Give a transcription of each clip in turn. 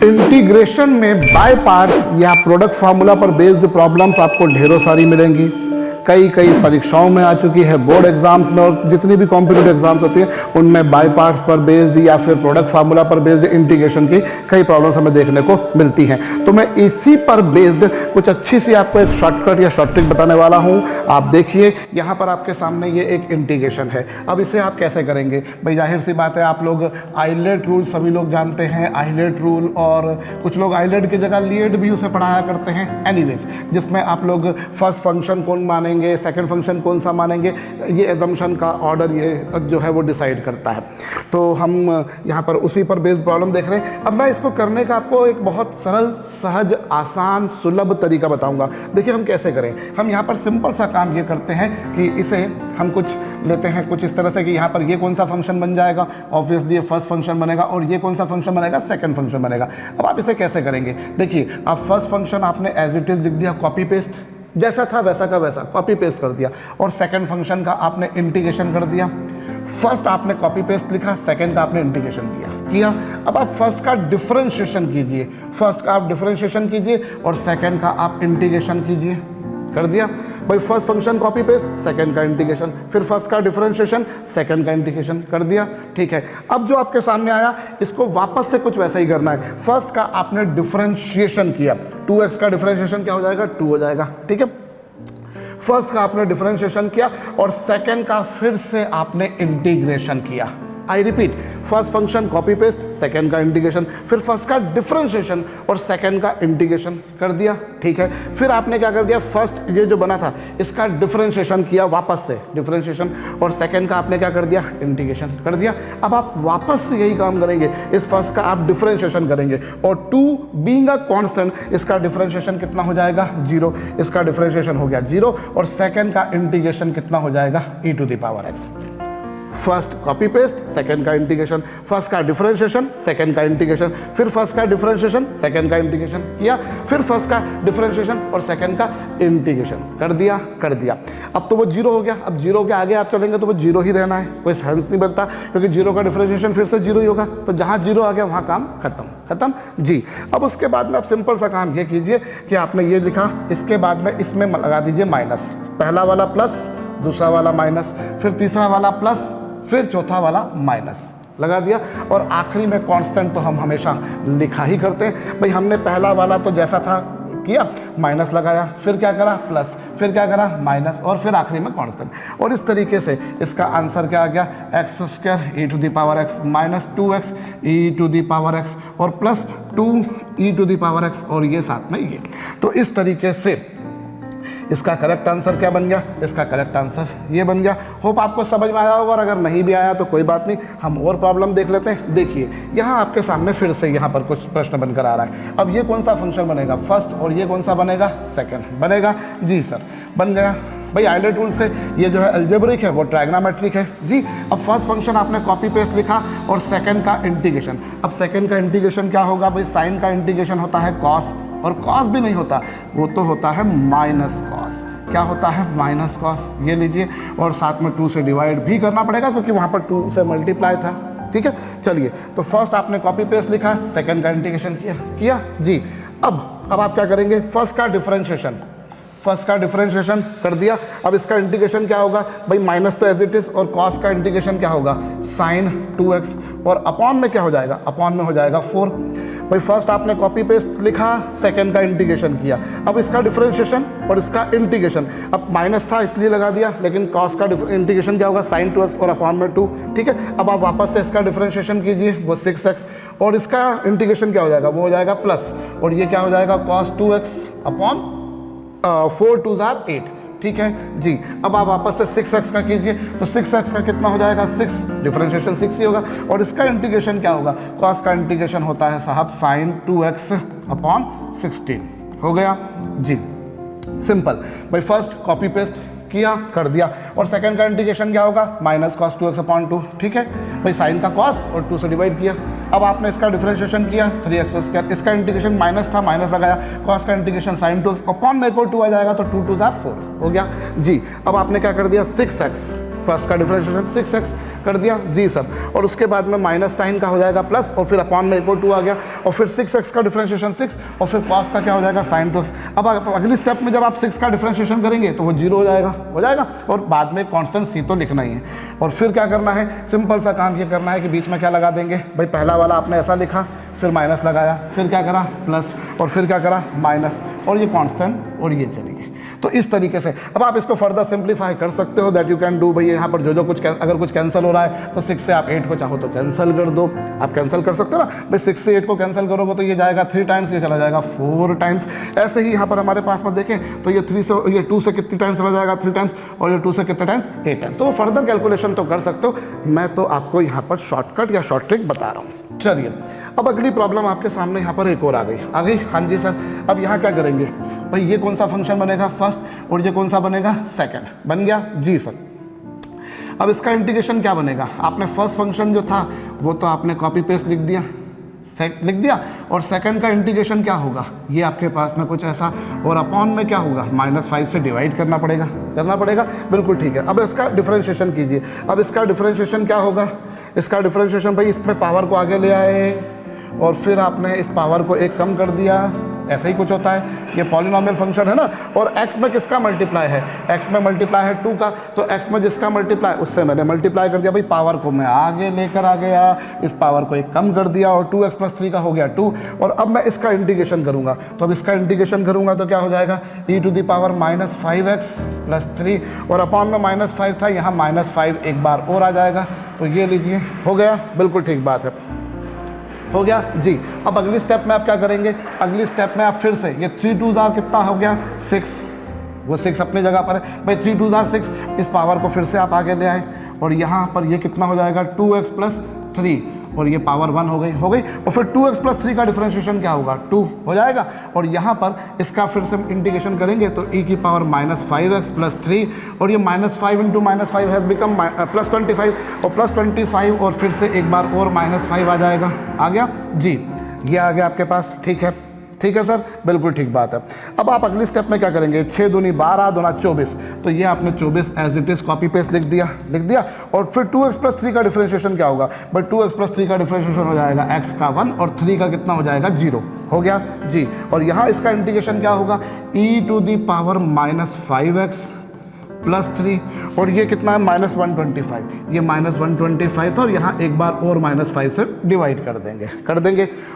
Integration में by parts या product formula पर बेस्ड प्रॉब्लम्स आपको ढेरों सारी मिलेंगी। कई परीक्षाओं में आ चुकी है, बोर्ड एग्जाम्स में और जितनी भी कॉम्पिटिटिव एग्जाम्स होती है उनमें बाय पार्ट्स पर बेस्ड या फिर प्रोडक्ट फार्मूला पर बेस्ड इंटीग्रेशन की कई प्रॉब्लम्स हमें देखने को मिलती हैं। तो मैं इसी पर बेस्ड कुछ अच्छी सी आपको एक शॉर्टकट या शॉर्ट ट्रिक बताने वाला हूं। आप देखिए यहाँ पर आपके सामने ये एक इंटीग्रेशन है। अब इसे आप कैसे करेंगे भाई? जाहिर सी बात है, आप लोग आइलेट रूल सभी लोग जानते हैं, आइलेट रूल, और कुछ लोग आइलेट की जगह लीड भी उसे पढ़ाया करते हैं। एनीवेज, जिसमें आप लोग फर्स्ट फंक्शन कौन मानेंगे, सेकंड फंक्शन कौन सा मानेंगे, ये एजम्पशन का ऑर्डर ये जो है वो डिसाइड करता है। तो हम यहाँ पर उसी पर बेस्ड प्रॉब्लम देख रहे हैं। अब मैं इसको करने का आपको एक बहुत सरल, सहज, आसान, सुलभ तरीका बताऊंगा। देखिए हम कैसे करें। हम यहाँ पर सिंपल सा काम ये करते हैं कि इसे हम कुछ लेते हैं कुछ इस तरह से कि यहाँ पर ये कौन सा फंक्शन बन जाएगा, ऑब्वियसली ये फर्स्ट फंक्शन बनेगा, और ये कौन सा फंक्शन बनेगा, सेकंड फंक्शन बनेगा। अब आप इसे कैसे करेंगे? देखिए, आप फर्स्ट फंक्शन आपने एज इट इज लिख दिया, कॉपी पेस्ट, जैसा था वैसा का वैसा कॉपी पेस्ट कर दिया, और सेकंड फंक्शन का आपने इंटीग्रेशन कर दिया। फर्स्ट आपने कॉपी पेस्ट लिखा, सेकंड का आपने इंटीग्रेशन किया। अब आप फर्स्ट का डिफरेंशिएशन कीजिए, फर्स्ट का आप डिफरेंशिएशन कीजिए और सेकंड का आप इंटीग्रेशन कीजिए। कर दिया भाई, first function copy paste, second का इंटीग्रेशन, फिर फर्स्ट का डिफरेंशिएशन, सेकंड का इंटीग्रेशन कर दिया। ठीक है, अब जो आपके सामने आया इसको वापस से कुछ वैसा ही करना है। फर्स्ट का आपने डिफरेंशिएशन किया, 2x का डिफरेंशिएशन क्या हो जाएगा, 2 हो जाएगा। ठीक है, फर्स्ट का आपने डिफरेंशिएशन किया और सेकंड का फिर से आपने इंटीग्रेशन किया। I repeat, first function copy paste, second का इंटीग्रेशन, फिर फर्स्ट का डिफरेंशिएशन और सेकंड का इंटीग्रेशन कर दिया। ठीक है, फिर आपने क्या कर दिया, फर्स्ट ये जो बना था इसका डिफरेंशिएशन किया वापस से, डिफरेंशिएशन, और सेकंड का आपने क्या कर दिया, इंटीग्रेशन कर दिया। अब आप वापस से यही काम करेंगे, इस फर्स्ट का आप डिफरेंशिएशन करेंगे और 2 बीइंग अ कांस्टेंट, इसका डिफरेंशिएशन कितना हो जाएगा, 0, इसका डिफरेंशिएशन हो गया 0, और सेकंड का इंटीग्रेशन कितना हो जाएगा, e⁻x। First copy paste, second का इंटीग्रेशन, फर्स्ट का डिफरेंशिएशन, सेकंड का इंटीग्रेशन, फिर फर्स्ट का डिफरेंशिएशन, सेकंड का इंटीग्रेशन किया, फिर फर्स्ट का डिफरेंशिएशन और सेकंड का इंटीग्रेशन कर दिया। अब तो वो 0 हो गया। अब 0 के आगे आप चलेंगे तो वो 0 ही रहना है, कोई सेंस नहीं बनता, क्योंकि 0 का डिफरेंशिएशन फिर से 0 ही होगा। तो जहाँ 0 आ गया वहाँ काम खत्म जी। अब उसके बाद में आप सिंपल सा काम ये कीजिए कि आपने ये लिखा, इसके बाद में इसमें लगा दीजिए माइनस, पहला वाला प्लस, दूसरा वाला माइनस, फिर तीसरा वाला प्लस, फिर चौथा वाला माइनस लगा दिया, और आखिरी में कांस्टेंट तो हम हमेशा लिखा ही करते हैं भाई। हमने पहला वाला तो जैसा था किया, माइनस लगाया, फिर क्या करा, प्लस, फिर क्या करा, माइनस, और फिर आखिरी में कांस्टेंट। और इस तरीके से इसका आंसर क्या आ गया, x² e⁻x minus 2x e⁻x और प्लस 2 e⁻x, और ये साथ में ये। तो इस तरीके से इसका करेक्ट आंसर क्या बन गया, इसका करेक्ट आंसर ये बन गया। होप आपको समझ में आया होगा, और अगर नहीं भी आया तो कोई बात नहीं, हम और प्रॉब्लम देख लेते हैं। देखिए यहाँ आपके सामने फिर से यहाँ पर कुछ प्रश्न बनकर आ रहा है। अब ये कौन सा फंक्शन बनेगा, फर्स्ट, और ये कौन सा बनेगा, सेकंड बनेगा। जी सर, बन गया भाई। आइलेट रूल से ये जो है अलजेब्रिक है, वो ट्रायग्नोमेट्रिक है जी। अब फर्स्ट फंक्शन आपने कॉपी पेस्ट लिखा और सेकंड का इंटीग्रेशन। अब सेकंड का इंटीग्रेशन क्या होगा भाई, साइन का इंटीग्रेशन होता है कॉस, और कॉस भी नहीं होता, वो तो होता है माइनस कॉस। क्या होता है, माइनस कॉस, ये लीजिए, और साथ में 2 से डिवाइड भी करना पड़ेगा क्योंकि वहाँ पर 2 से मल्टीप्लाई था। ठीक है, चलिए, तो फर्स्ट आपने कॉपी पेस्ट लिखा, सेकंड का इंटीग्रेशन किया जी। अब आप क्या करेंगे, फर्स्ट का डिफरेंशिएशन कर दिया। अब इसका इंटीग्रेशन क्या होगा भाई, माइनस तो एज इट इज, और कॉस का इंटीग्रेशन क्या होगा, साइन 2x, और अपॉन में क्या हो जाएगा, अपॉन में हो जाएगा 4। भाई फर्स्ट आपने कॉपी पेस्ट लिखा, सेकंड का इंटीग्रेशन किया, अब इसका डिफरेंशिएशन और इसका इंटीग्रेशन। अब माइनस था इसलिए लगा दिया, लेकिन कॉस का इंटीग्रेशन क्या होगा, साइन 2x और अपॉन में 2। ठीक है, अब आप वापस से इसका डिफरेंशिएशन कीजिए, वो 6x, और इसका इंटीग्रेशन क्या हो जाएगा, वो हो जाएगा प्लस, और ये क्या हो जाएगा, कॉस 2x अपॉन 4 2 8। ठीक है जी। अब आप वापस से 6x का कीजिए, तो 6x का कितना हो जाएगा, 6, डिफरेंशिएशन 6 ही होगा, और इसका इंटीग्रेशन क्या होगा, कॉस का इंटीग्रेशन होता है साहब साइन 2x अपॉन 16। हो गया जी, सिंपल भाई। फर्स्ट कॉपी पेस्ट किया, कर दिया, और सेकंड का इंटीग्रेशन क्या होगा, माइनस कॉस 2x अपॉन 2। ठीक है भाई, साइन का कॉस और 2 से डिवाइड किया। अब आपने इसका डिफरेंशिएशन किया, 3x², इसका इंटीग्रेशन माइनस था, माइनस लगाया, कॉस का इंटीग्रेशन साइन 2x अपॉन में को 2 आ जाएगा, तो 2 2 4 हो गया जी। अब आपने क्या कर दिया, 6x, फर्स्ट का डिफरेंशिएशन 6x, कर दिया जी सर। और उसके बाद में माइनस साइन का हो जाएगा प्लस, और फिर अपॉन में एक और 2 आ गया, और फिर 6x का डिफरेंशिएशन 6, और फिर cos का क्या हो जाएगा sin 2x। अब अगली स्टेप में जब आप 6 का डिफरेंशिएशन करेंगे तो वो 0 हो जाएगा, और बाद में कांस्टेंट c तो लिखना ही है। और फिर क्या करना है, सिंपल सा काम ये करना है कि बीच में क्या लगा देंगे भाई, पहला वाला आपने ऐसा लिखा, फिर माइनस लगाया, फिर क्या करा प्लस, और फिर क्या करा माइनस, और ये कांस्टेंट और ये चलिए। तो इस तरीके से अब आप इसको फर्दर सिंप्लीफाई कर सकते हो, दैट यू कैन डू। भाई यहाँ पर जो कुछ अगर कुछ कैंसिल हो रहा है तो 6 से आप 8 को चाहो तो कैंसिल कर दो, आप कैंसिल कर सकते हो ना भाई। 6 से 8 को कैंसिल करोगे तो ये जाएगा 3 टाइम्स, ये चला जाएगा 4 टाइम्स। ऐसे ही यहाँ पर हमारे पास में देखें तो ये 2 से कितनी टाइम्स चला जाएगा 3 टाइम्स, और ये 2 से कितने टाइम्स 8 टाइम्स। तो फर्दर कैलकुलेशन तो कर सकते हो, मैं तो आपको यहाँ पर शॉर्टकट या शॉर्ट ट्रिक बता रहा हूँ। चलिए अब अगली प्रॉब्लम आपके सामने यहाँ पर एक और आ गई। हाँ जी सर, अब यहाँ क्या करेंगे भाई, ये कौन सा फंक्शन बनेगा फर्स्ट, और ये कौन सा बनेगा सेकंड, बन गया जी सर। अब इसका इंटीग्रेशन क्या बनेगा, आपने फर्स्ट फंक्शन जो था वो तो आपने कॉपी पेस्ट लिख दिया, और सेकंड का इंटीग्रेशन क्या होगा, ये आपके पास में कुछ ऐसा, और अपॉन में क्या होगा -5 से डिवाइड करना पड़ेगा। बिल्कुल ठीक है। अब इसका डिफरेंशिएशन कीजिए। अब इसका डिफरेंशिएशन क्या होगा, इसका डिफरेंशिएशन भाई इसमें पावर को आगे ले आए, और फिर आपने इस पावर को एक कम कर दिया, ऐसा ही कुछ होता है। ये पॉलिनोमियल फंक्शन है ना, और x में किसका मल्टीप्लाई है, x में मल्टीप्लाई है 2 का, तो x में जिसका मल्टीप्लाई उससे मैंने मल्टीप्लाई कर दिया भाई, पावर को मैं आगे लेकर आ गया, इस पावर को एक कम कर दिया, और 2x + 3 का हो गया 2। और अब मैं इसका इंटीग्रेशन करूँगा, तो अब इसका इंटीग्रेशन करूँगा तो क्या हो जाएगा, e⁻⁻5x + 3, और अपॉन में -5 था, यहाँ -5 एक बार और आ जाएगा। तो ये लीजिए, हो गया, बिल्कुल ठीक बात है, हो गया जी। अब अगली स्टेप में आप क्या करेंगे, अगली स्टेप में आप फिर से ये 3 2 कितना हो गया 6, वो 6 अपनी जगह पर है भाई, 3 2 6, इस पावर को फिर से आप आगे ले आए, और यहाँ पर ये कितना हो जाएगा 2x + 3, और ये पावर 1 हो गई, और फिर 2x + 3 का डिफरेंशिएशन क्या होगा 2 हो जाएगा, और यहाँ पर इसका फिर से इंटीग्रेशन करेंगे तो e⁻⁻5x + 3, और ये -5 × -5 हैज़ बिकम +25, और +25, और फिर से एक बार और -5 आ जाएगा, आ गया जी, ये आ गया आपके पास। ठीक है सर, बिल्कुल ठीक बात है। अब आप अगली स्टेप में क्या करेंगे, 6 दूनी 12 दूना 24, तो ये आपने 24 as it is copy paste लिख दिया, और फिर 2x + 3 का डिफरेंशिएशन क्या होगा, बट 2x + 3 का डिफरेंशिएशन हो जाएगा x का 1, और 3 का कितना हो जाएगा 0, हो गया जी। और यहाँ इसका इंटीग्रेशन क्या होगा, e⁻⁻5x + 3, और ये कितना है -125, ये -125 था, और यहाँ एक बार और -5 से डिवाइड कर देंगे।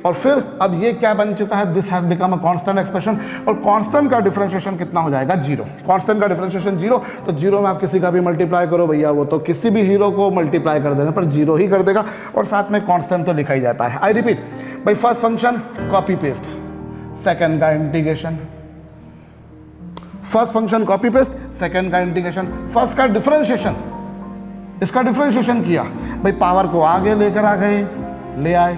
और फिर अब ये क्या बन चुका है, this has become a constant expression, और कांस्टेंट का डिफरेंशिएशन कितना हो जाएगा 0, कांस्टेंट का डिफरेंशिएशन 0, तो 0 में आप किसी का भी मल्टीप्लाई करो भैया, वो तो किसी भी हीरो को मल्टीप्लाई कर देना पर 0 ही कर देगा, और साथ में कांस्टेंट तो लिखा ही जाता है। आई रिपीट भाई, first function copy paste, second का integration, first function copy paste, second का इंटीग्रेशन, फर्स्ट का डिफरेंशिएशन, इसका डिफरेंशिएशन किया भाई, पावर को आगे लेकर आ गए, ले आए,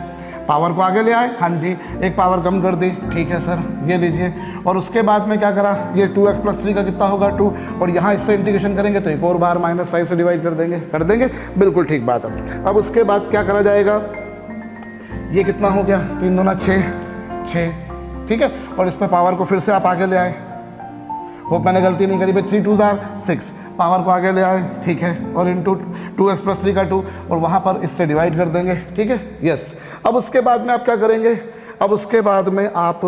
पावर को आगे ले आए, हाँ जी, एक पावर कम कर दी, ठीक है सर, ये लीजिए। और उसके बाद में क्या करा, ये 2x + 3 का कितना होगा 2, और यहाँ इससे इंटीग्रेशन करेंगे तो एक और बार -5 से डिवाइड कर देंगे, बिल्कुल ठीक बात है। अब उसके बाद क्या करा जाएगा, ये कितना हो गया 3 दूना 6, ठीक है, और इस पर पावर को फिर से आप आगे ले आए, वो मैंने गलती नहीं करी भाई, 3 2 6, पावर को आगे ले आए, ठीक है, और इंटू 2x + 3 का 2, और वहाँ पर इससे डिवाइड कर देंगे, ठीक है, यस। अब उसके बाद में आप क्या करेंगे, अब उसके बाद में आप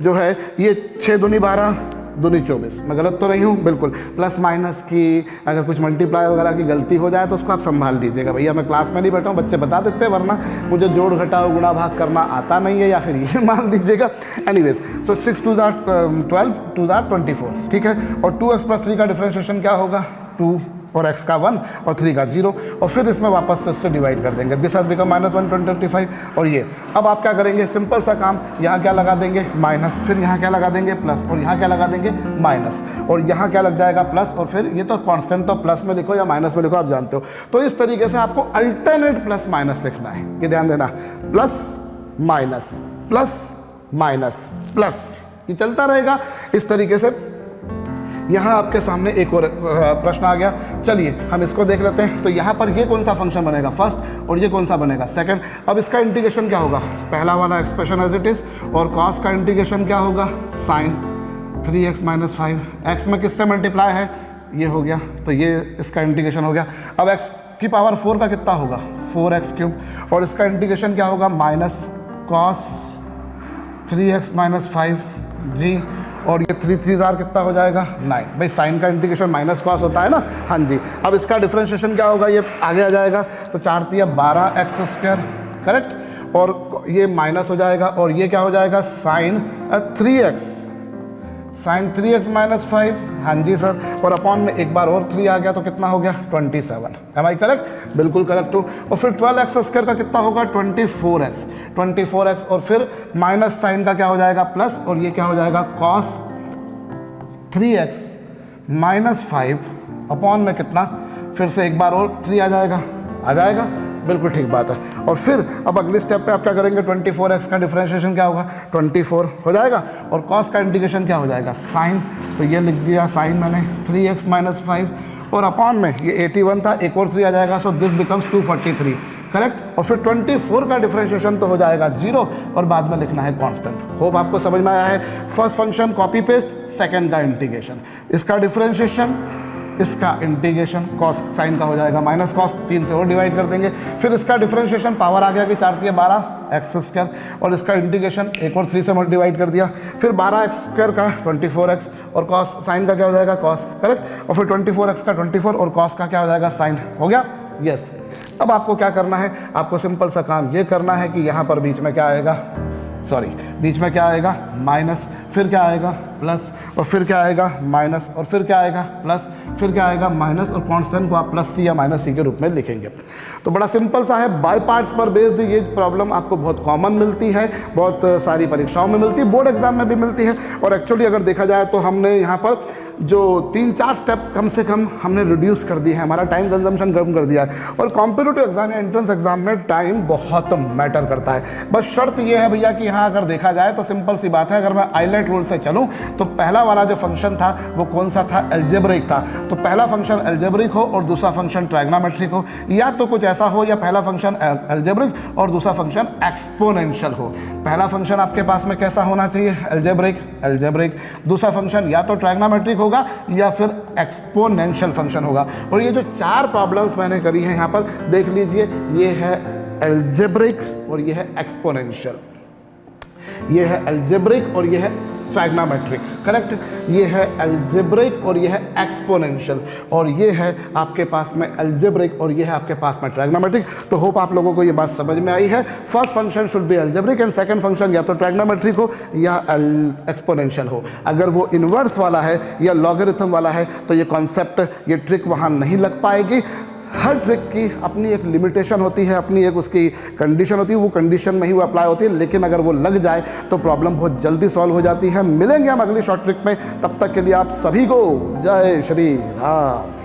जो है ये 6 दूनी 12 दूनी 24, मैं गलत तो नहीं हूँ, बिल्कुल, प्लस माइनस की अगर कुछ मल्टीप्लाई वगैरह की गलती हो जाए तो उसको आप संभाल लीजिएगा भैया, मैं क्लास में नहीं बैठा हूँ, बच्चे बता देते हैं, वरना मुझे जोड़ घटाओ गुणा भाग करना आता नहीं है, या फिर ये मान लीजिएगा। एनीवेज, सो 6 2 12, 2 24, ठीक है, और 2x + 3 का डिफरेंशिएशन क्या होगा 2, और x का 1 और 3 का 0, और फिर इसमें वापस से इससे डिवाइड कर देंगे, दिस हैज़ बिकम -125, और ये अब आप क्या करेंगे, सिंपल सा काम, यहाँ क्या लगा देंगे माइनस, फिर यहाँ क्या लगा देंगे प्लस, और यहाँ क्या लगा देंगे माइनस, और यहाँ क्या लग जाएगा प्लस, और फिर ये तो कांस्टेंट तो प्लस में लिखो या माइनस में लिखो, आप जानते हो। तो इस तरीके से आपको अल्टरनेट प्लस माइनस लिखना है, ये ध्यान देना, plus minus plus minus plus, ये चलता रहेगा इस तरीके से। यहाँ आपके सामने एक और प्रश्न आ गया, चलिए हम इसको देख लेते हैं। तो यहाँ पर ये कौन सा फंक्शन बनेगा फर्स्ट, और ये कौन सा बनेगा सेकंड। अब इसका इंटीग्रेशन क्या होगा, पहला वाला एक्सप्रेशन एज इट इज, और कॉस का इंटीग्रेशन क्या होगा साइन 3x - 5, x में किससे मल्टीप्लाई है ये हो गया, तो ये इसका इंटीग्रेशन हो गया। अब x की पावर 4 का कितना होगा 4x³ और इसका इंटीग्रेशन क्या होगा minus cos 3x minus 5g और ये 3 3 जार कितना हो जाएगा 9। भाई साइन का इंटीग्रेशन माइनस कॉस होता है ना, हाँ जी। अब इसका डिफरेंशिएशन क्या होगा, ये आगे आ जाएगा, तो 4 तिया 12x², करेक्ट, और ये माइनस हो जाएगा और ये क्या हो जाएगा साइन 3x माइनस 5, हाँ जी सर, और अपॉन में एक बार और 3 आ गया तो कितना हो गया 27। एम आई करेक्ट, बिल्कुल करेक्ट हो। और फिर 12x² का कितना होगा 24x और फिर माइनस साइन का क्या हो जाएगा प्लस, और ये क्या हो जाएगा कॉस 3x माइनस 5 अपॉन में कितना, फिर से एक बार और 3 आ जाएगा, बिल्कुल ठीक बात है। और फिर अब अगले स्टेप पे आप क्या करेंगे, 24x का डिफरेंशिएशन क्या होगा 24 हो जाएगा, और कॉस का इंटीग्रेशन क्या हो जाएगा साइन, तो ये लिख दिया साइन मैंने 3x माइनस 5 और अपॉन में ये 81 था, एक और 3 आ जाएगा, सो दिस बिकम्स 243, करेक्ट। और फिर 24 का डिफरेंशिएशन तो हो जाएगा 0 और बाद में लिखना है कांस्टेंट। होप आपको समझ में आया है। First function copy paste, second का इंटीग्रेशन, इसका डिफरेंशिएशन, इसका इंटीग्रेशन, कॉस साइन का हो जाएगा माइनस कॉस, 3 से और डिवाइड कर देंगे, फिर इसका डिफरेंशिएशन पावर आ गया कि 4 तिया 12x² और इसका इंटीग्रेशन एक और 3 से डिवाइड कर दिया, फिर 12x² का 24x और कॉस साइन का क्या हो जाएगा कॉस, करेक्ट, और फिर 24x का 24 और कॉस का क्या हो जाएगा साइन, हो गया यस। अब आपको क्या करना है, आपको सिंपल सा काम ये करना है कि यहाँ पर बीच में क्या आएगा, बीच में क्या आएगा माइनस, फिर क्या आएगा प्लस, और फिर क्या आएगा माइनस, और फिर क्या आएगा प्लस, फिर क्या आएगा माइनस, और कांस्टेंट को आप प्लस सी या माइनस सी के रूप में लिखेंगे। तो बड़ा सिंपल सा है, बाय पार्ट्स पर बेस्ड ये प्रॉब्लम आपको बहुत कॉमन मिलती है, बहुत सारी परीक्षाओं में मिलती है, बोर्ड एग्जाम में भी मिलती है। और एक्चुअली अगर देखा जाए तो हमने यहाँ पर जो 3-4 स्टेप कम से कम हमने रिड्यूस कर दिए हैं, हमारा टाइम कंजम्पशन कम कर दिया है। और कॉम्पिटिटिव एग्जाम या एंट्रेंस एग्जाम में टाइम बहुत मैटर करता है। बस शर्त ये है भैया कि यहाँ अगर देखा जाए तो सिंपल सी बात है, अगर मैं आइलेट रूल से चलूँ तो पहला वाला जो फंक्शन था वो कौन सा था, अलजेब्रिक था। तो पहला फंक्शन अलजेब्रिक हो और दूसरा फंक्शन ट्रायग्नोमेट्रिक हो, या तो कुछ ऐसा हो या पहला फंक्शन अलजेब्रिक और दूसरा फंक्शन एक्सपोनेंशियल हो। पहला फंक्शन आपके पास में कैसा होना चाहिए, अलजेब्रिक, दूसरा फंक्शन या तो ट्रायग्नोमेट्रिक होगा या फिर एक्सपोनेंशियल फंक्शन होगा। और ये जो 4 प्रॉब्लम्स मैंने करी हैं यहाँ पर देख लीजिए, ये है अलजेब्रिक और ये है एक्सपोनेंशियल, ये है अलजेब्रिक और ये है ट्रायग्नोमेट्रिक, करेक्ट, ये है अलजेब्रिक और ये है एक्सपोनेंशियल, और ये है आपके पास में अलजेब्रिक और ये है आपके पास में ट्रायग्नोमेट्रिक। तो होप आप लोगों को ये बात समझ में आई है। First function should be algebraic and second function या तो ट्रायग्नोमेट्रिक हो या एक्सपोनेंशियल हो। अगर वो इन्वर्स वाला है या लॉगरिथम वाला है तो ये कॉन्सेप्ट, ये ट्रिक वहाँ नहीं लग पाएगी। हर ट्रिक की अपनी एक लिमिटेशन होती है, अपनी एक उसकी कंडीशन होती है, वो कंडीशन में ही वो अप्लाई होती है, लेकिन अगर वो लग जाए तो प्रॉब्लम बहुत जल्दी सॉल्व हो जाती है। मिलेंगे हम अगली शॉर्ट ट्रिक में, तब तक के लिए आप सभी को जय श्री राम।